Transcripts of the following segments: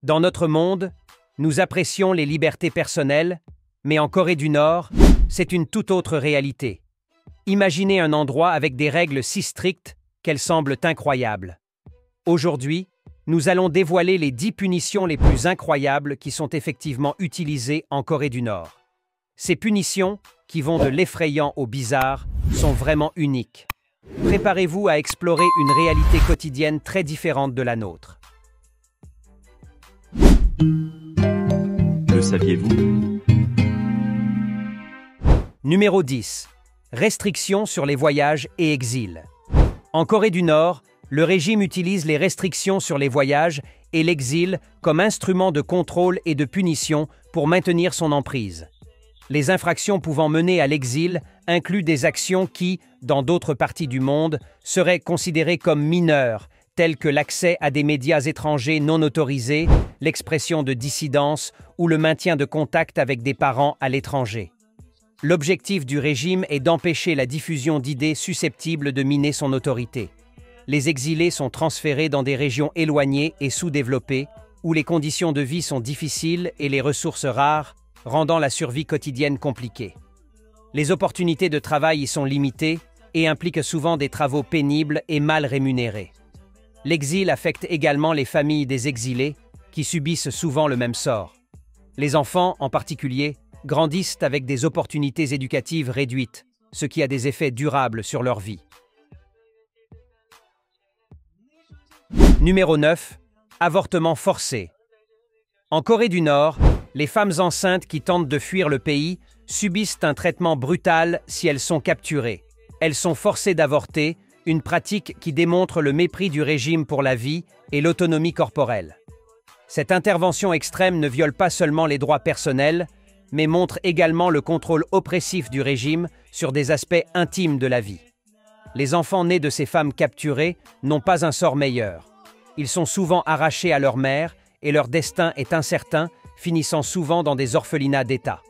Dans notre monde, nous apprécions les libertés personnelles, mais en Corée du Nord, c'est une toute autre réalité. Imaginez un endroit avec des règles si strictes qu'elles semblent incroyables. Aujourd'hui, nous allons dévoiler les 10 punitions les plus incroyables qui sont effectivement utilisées en Corée du Nord. Ces punitions, qui vont de l'effrayant au bizarre, sont vraiment uniques. Préparez-vous à explorer une réalité quotidienne très différente de la nôtre. Le saviez-vous? Numéro 10. Restrictions sur les voyages et exil. En Corée du Nord, le régime utilise les restrictions sur les voyages et l'exil comme instrument de contrôle et de punition pour maintenir son emprise. Les infractions pouvant mener à l'exil incluent des actions qui, dans d'autres parties du monde, seraient considérées comme mineures, telles que l'accès à des médias étrangers non autorisés, l'expression de dissidence ou le maintien de contact avec des parents à l'étranger. L'objectif du régime est d'empêcher la diffusion d'idées susceptibles de miner son autorité. Les exilés sont transférés dans des régions éloignées et sous-développées, où les conditions de vie sont difficiles et les ressources rares, rendant la survie quotidienne compliquée. Les opportunités de travail y sont limitées et impliquent souvent des travaux pénibles et mal rémunérés. L'exil affecte également les familles des exilés, qui subissent souvent le même sort. Les enfants, en particulier, grandissent avec des opportunités éducatives réduites, ce qui a des effets durables sur leur vie. Numéro 9. Avortement forcé. En Corée du Nord, les femmes enceintes qui tentent de fuir le pays subissent un traitement brutal si elles sont capturées. Elles sont forcées d'avorter, une pratique qui démontre le mépris du régime pour la vie et l'autonomie corporelle. Cette intervention extrême ne viole pas seulement les droits personnels, mais montre également le contrôle oppressif du régime sur des aspects intimes de la vie. Les enfants nés de ces femmes capturées n'ont pas un sort meilleur. Ils sont souvent arrachés à leur mère et leur destin est incertain, finissant souvent dans des orphelinats d'État.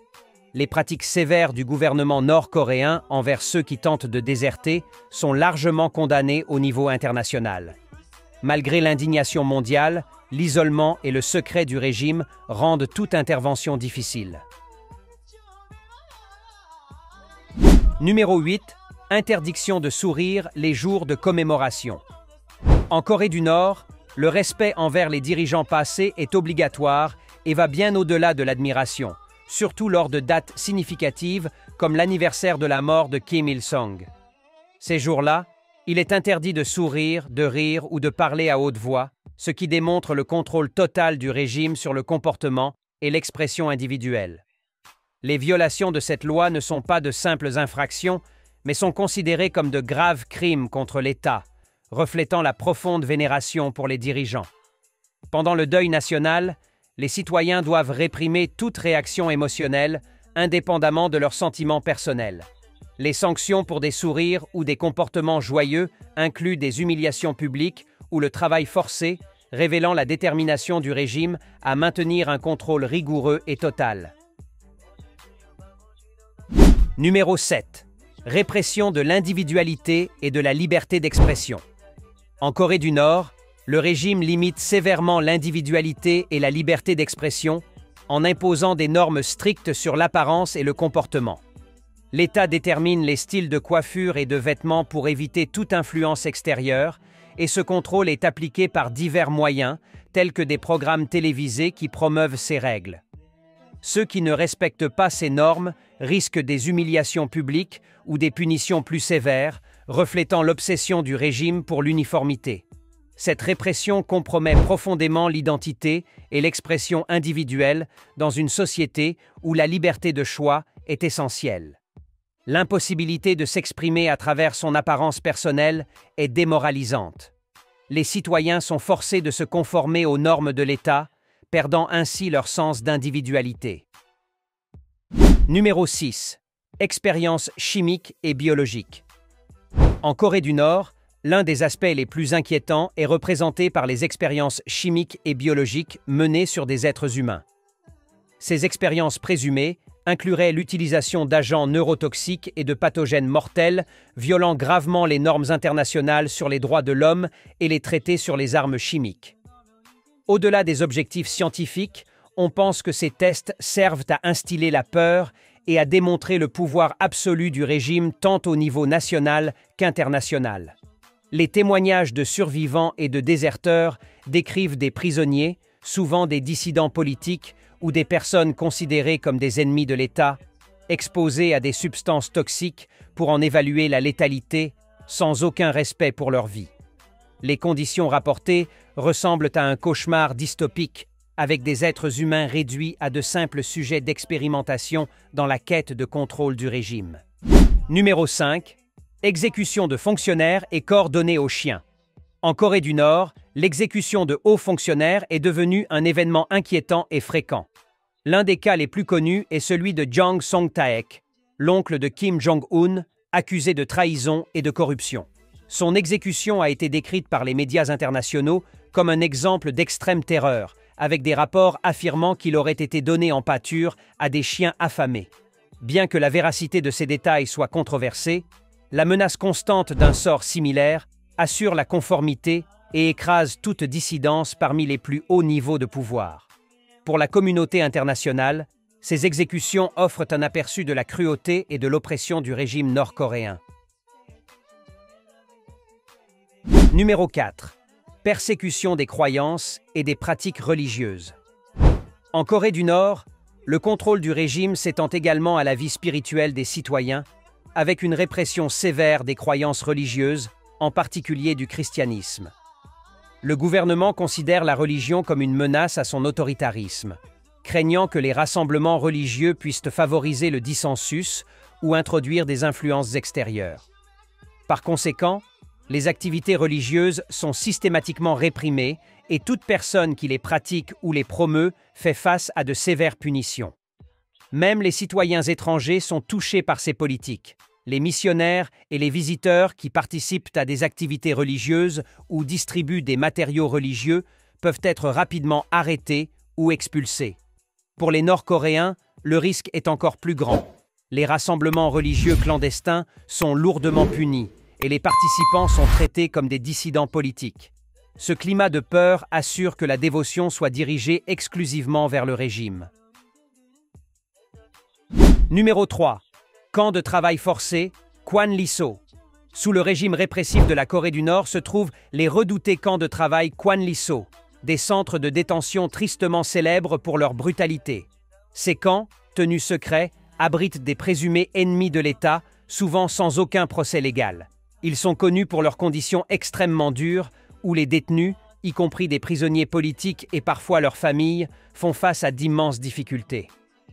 Les pratiques sévères du gouvernement nord-coréen envers ceux qui tentent de déserter sont largement condamnées au niveau international. Malgré l'indignation mondiale, l'isolement et le secret du régime rendent toute intervention difficile. Numéro 8. Interdiction de sourire les jours de commémoration. En Corée du Nord, le respect envers les dirigeants passés est obligatoire et va bien au-delà de l'admiration, surtout lors de dates significatives comme l'anniversaire de la mort de Kim Il-sung. Ces jours-là, il est interdit de sourire, de rire ou de parler à haute voix, ce qui démontre le contrôle total du régime sur le comportement et l'expression individuelle. Les violations de cette loi ne sont pas de simples infractions, mais sont considérées comme de graves crimes contre l'État, reflétant la profonde vénération pour les dirigeants. Pendant le deuil national, les citoyens doivent réprimer toute réaction émotionnelle, indépendamment de leurs sentiments personnels. Les sanctions pour des sourires ou des comportements joyeux incluent des humiliations publiques ou le travail forcé, révélant la détermination du régime à maintenir un contrôle rigoureux et total. Numéro 7. Répression de l'individualité et de la liberté d'expression. En Corée du Nord, le régime limite sévèrement l'individualité et la liberté d'expression en imposant des normes strictes sur l'apparence et le comportement. L'État détermine les styles de coiffure et de vêtements pour éviter toute influence extérieure et ce contrôle est appliqué par divers moyens, tels que des programmes télévisés qui promeuvent ces règles. Ceux qui ne respectent pas ces normes risquent des humiliations publiques ou des punitions plus sévères, reflétant l'obsession du régime pour l'uniformité. Cette répression compromet profondément l'identité et l'expression individuelle dans une société où la liberté de choix est essentielle. L'impossibilité de s'exprimer à travers son apparence personnelle est démoralisante. Les citoyens sont forcés de se conformer aux normes de l'État, perdant ainsi leur sens d'individualité. Numéro 6. Expériences chimiques et biologiques. En Corée du Nord, l'un des aspects les plus inquiétants est représenté par les expériences chimiques et biologiques menées sur des êtres humains. Ces expériences présumées incluraient l'utilisation d'agents neurotoxiques et de pathogènes mortels, violant gravement les normes internationales sur les droits de l'homme et les traités sur les armes chimiques. Au-delà des objectifs scientifiques, on pense que ces tests servent à instiller la peur et à démontrer le pouvoir absolu du régime tant au niveau national qu'international. Les témoignages de survivants et de déserteurs décrivent des prisonniers, souvent des dissidents politiques ou des personnes considérées comme des ennemis de l'État, exposés à des substances toxiques pour en évaluer la létalité, sans aucun respect pour leur vie. Les conditions rapportées ressemblent à un cauchemar dystopique, avec des êtres humains réduits à de simples sujets d'expérimentation dans la quête de contrôle du régime. Numéro 5. Exécution de fonctionnaires et corps donnés aux chiens. En Corée du Nord, l'exécution de hauts fonctionnaires est devenue un événement inquiétant et fréquent. L'un des cas les plus connus est celui de Jang Song-taek, l'oncle de Kim Jong-un, accusé de trahison et de corruption. Son exécution a été décrite par les médias internationaux comme un exemple d'extrême terreur, avec des rapports affirmant qu'il aurait été donné en pâture à des chiens affamés. Bien que la véracité de ces détails soit controversée, la menace constante d'un sort similaire assure la conformité et écrase toute dissidence parmi les plus hauts niveaux de pouvoir. Pour la communauté internationale, ces exécutions offrent un aperçu de la cruauté et de l'oppression du régime nord-coréen. Numéro 4. Persécution des croyances et des pratiques religieuses. En Corée du Nord, le contrôle du régime s'étend également à la vie spirituelle des citoyens, avec une répression sévère des croyances religieuses, en particulier du christianisme. Le gouvernement considère la religion comme une menace à son autoritarisme, craignant que les rassemblements religieux puissent favoriser le dissensus ou introduire des influences extérieures. Par conséquent, les activités religieuses sont systématiquement réprimées et toute personne qui les pratique ou les promeut fait face à de sévères punitions. Même les citoyens étrangers sont touchés par ces politiques. Les missionnaires et les visiteurs qui participent à des activités religieuses ou distribuent des matériaux religieux peuvent être rapidement arrêtés ou expulsés. Pour les Nord-Coréens, le risque est encore plus grand. Les rassemblements religieux clandestins sont lourdement punis et les participants sont traités comme des dissidents politiques. Ce climat de peur assure que la dévotion soit dirigée exclusivement vers le régime. Numéro 3. Camp de travail forcé, Kwanliso. Sous le régime répressif de la Corée du Nord se trouvent les redoutés camps de travail Kwanliso, des centres de détention tristement célèbres pour leur brutalité. Ces camps, tenus secrets, abritent des présumés ennemis de l'État, souvent sans aucun procès légal. Ils sont connus pour leurs conditions extrêmement dures, où les détenus, y compris des prisonniers politiques et parfois leurs familles, font face à d'immenses difficultés.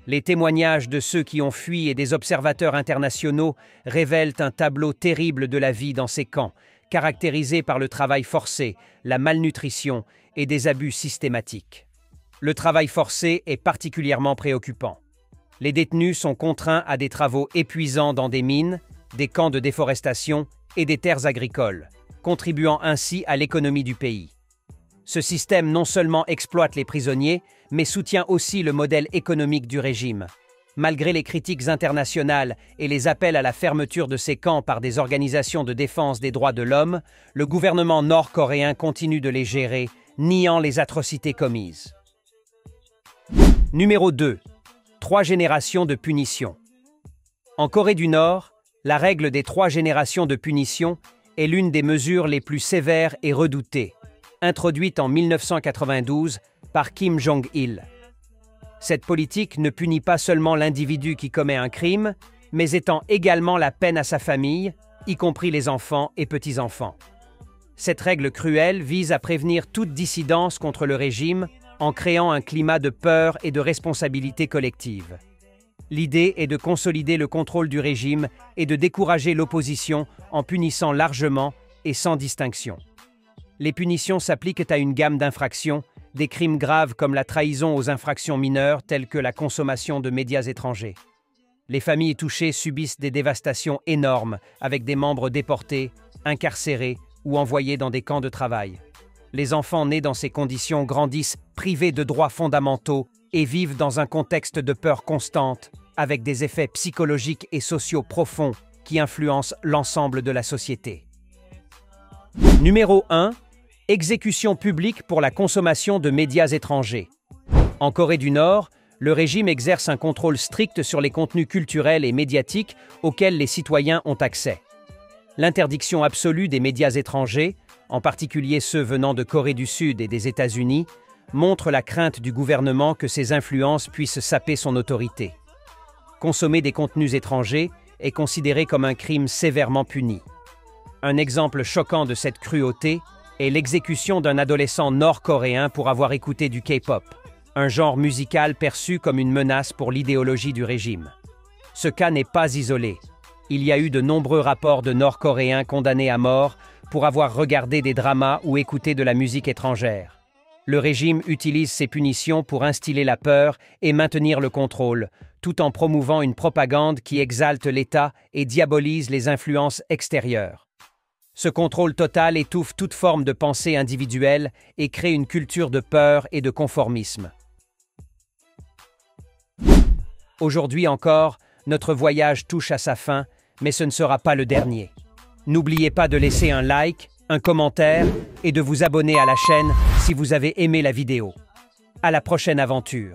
Les témoignages de ceux qui ont fui et des observateurs internationaux révèlent un tableau terrible de la vie dans ces camps, caractérisé par le travail forcé, la malnutrition et des abus systématiques. Le travail forcé est particulièrement préoccupant. Les détenus sont contraints à des travaux épuisants dans des mines, des camps de déforestation et des terres agricoles, contribuant ainsi à l'économie du pays. Ce système non seulement exploite les prisonniers, mais soutient aussi le modèle économique du régime. Malgré les critiques internationales et les appels à la fermeture de ces camps par des organisations de défense des droits de l'homme, le gouvernement nord-coréen continue de les gérer, niant les atrocités commises. Numéro 2. 3 générations de punition. En Corée du Nord, la règle des 3 générations de punition est l'une des mesures les plus sévères et redoutées, introduite en 1992 par Kim Jong-il. Cette politique ne punit pas seulement l'individu qui commet un crime, mais étend également la peine à sa famille, y compris les enfants et petits-enfants. Cette règle cruelle vise à prévenir toute dissidence contre le régime en créant un climat de peur et de responsabilité collective. L'idée est de consolider le contrôle du régime et de décourager l'opposition en punissant largement et sans distinction. Les punitions s'appliquent à une gamme d'infractions, des crimes graves comme la trahison aux infractions mineures telles que la consommation de médias étrangers. Les familles touchées subissent des dévastations énormes avec des membres déportés, incarcérés ou envoyés dans des camps de travail. Les enfants nés dans ces conditions grandissent privés de droits fondamentaux et vivent dans un contexte de peur constante, avec des effets psychologiques et sociaux profonds qui influencent l'ensemble de la société. Numéro 1. Exécution publique pour la consommation de médias étrangers. En Corée du Nord, le régime exerce un contrôle strict sur les contenus culturels et médiatiques auxquels les citoyens ont accès. L'interdiction absolue des médias étrangers, en particulier ceux venant de Corée du Sud et des États-Unis, montre la crainte du gouvernement que ces influences puissent saper son autorité. Consommer des contenus étrangers est considéré comme un crime sévèrement puni. Un exemple choquant de cette cruauté est l'exécution d'un adolescent nord-coréen pour avoir écouté du K-pop, un genre musical perçu comme une menace pour l'idéologie du régime. Ce cas n'est pas isolé. Il y a eu de nombreux rapports de Nord-Coréens condamnés à mort pour avoir regardé des dramas ou écouté de la musique étrangère. Le régime utilise ces punitions pour instiller la peur et maintenir le contrôle, tout en promouvant une propagande qui exalte l'État et diabolise les influences extérieures. Ce contrôle total étouffe toute forme de pensée individuelle et crée une culture de peur et de conformisme. Aujourd'hui encore, notre voyage touche à sa fin, mais ce ne sera pas le dernier. N'oubliez pas de laisser un like, un commentaire et de vous abonner à la chaîne si vous avez aimé la vidéo. À la prochaine aventure.